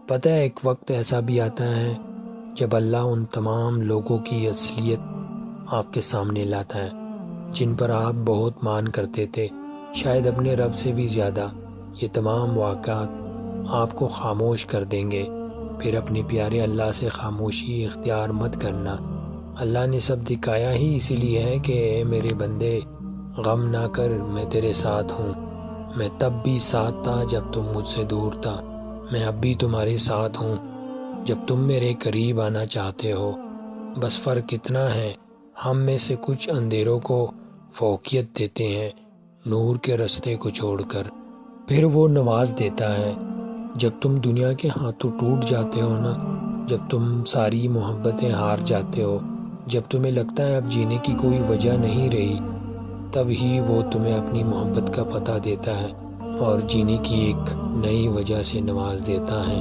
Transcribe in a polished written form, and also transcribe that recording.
پتہ ہے ایک وقت ایسا بھی آتا ہے جب اللہ ان تمام لوگوں کی اصلیت آپ کے سامنے لاتا ہے جن پر آپ بہت مان کرتے تھے، شاید اپنے رب سے بھی زیادہ۔ یہ تمام واقعات آپ کو خاموش کر دیں گے، پھر اپنے پیارے اللہ سے خاموشی اختیار مت کرنا۔ اللہ نے سب دکھایا ہی اسی لیے ہے کہ اے میرے بندے، غم نہ کر، میں تیرے ساتھ ہوں۔ میں تب بھی ساتھ تھا جب تم مجھ سے دور تھا، میں اب بھی تمہارے ساتھ ہوں جب تم میرے قریب آنا چاہتے ہو۔ بس فرق اتنا ہے، ہم میں سے کچھ اندھیروں کو فوقیت دیتے ہیں نور کے رستے کو چھوڑ کر، پھر وہ نواز دیتا ہے جب تم دنیا کے ہاتھوں ٹوٹ جاتے ہو نا، جب تم ساری محبتیں ہار جاتے ہو، جب تمہیں لگتا ہے اب جینے کی کوئی وجہ نہیں رہی، تب ہی وہ تمہیں اپنی محبت کا پتہ دیتا ہے اور جینے کی ایک نئی وجہ سے نواز دیتا ہے۔